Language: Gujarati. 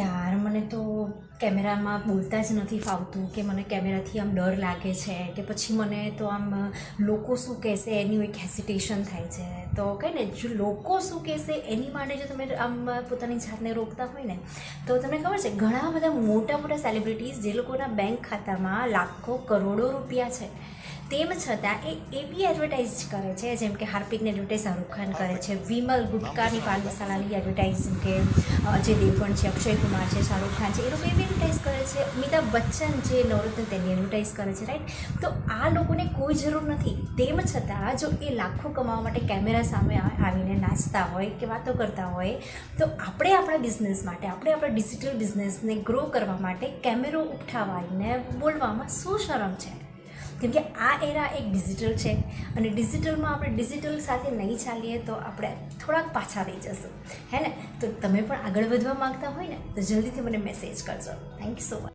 યાર મને તો કેમેરામાં બોલતા જ નથી ફાવતું કે મને કેમેરાથી આમ ડર લાગે છે કે પછી મને તો આમ લોકો શું કહેશે એની એક હેસિટેશન થાય છે. તો કહે ને જો લોકો શું કહેશે એની માટે જો તમે આમ પોતાની જાતને રોકતા હોય ને તો તમને ખબર છે ઘણા બધા મોટા મોટા સેલિબ્રિટીઝ જે લોકોના બેંક ખાતામાં લાખો કરોડો રૂપિયા છે તેમ છતાં એ એવી એડવર્ટાઇઝ કરે છે, જેમ કે હાર્પિકની એડવર્ટાઇઝ શાહરૂખ ખાન કરે છે, વિમલ ગુટકાની પાન મસાલાની એડવર્ટાઇઝ જેમ કે અજય દેવગણ છે, અક્ષય કુમાર છે, શાહરૂખ ખાન છે, એ લોકો એવી એડવર્ટાઇઝ કરે છે. અમિતાભ બચ્ચન જે નવરત્ન તેની એડવર્ટાઇઝ કરે છે, રાઈટ. તો આ લોકોને કોઈ જરૂર નથી. તેમ છતાં જો એ લાખો કમાવા માટે કેમેરા સામે આવીને નાચતા હોય કે વાતો કરતા હોય તો આપણે આપણા બિઝનેસ માટે, આપણે આપણા ડિજિટલ બિઝનેસને ગ્રો કરવા માટે કેમેરો ઉઠાવાઈને બોલવામાં શું શરમ છે? કેમ કે આ એરા એક ડિજિટલ છે અને ડિજિટલમાં આપણે ડિજિટલ સાથે નહીં ચાલીએ તો આપણે થોડાક પાછા રહી જશું, હે ને. તો તમે પણ આગળ વધવા માગતા હોય ને તો જલ્દીથી મને મેસેજ કરજો. Thank you so much.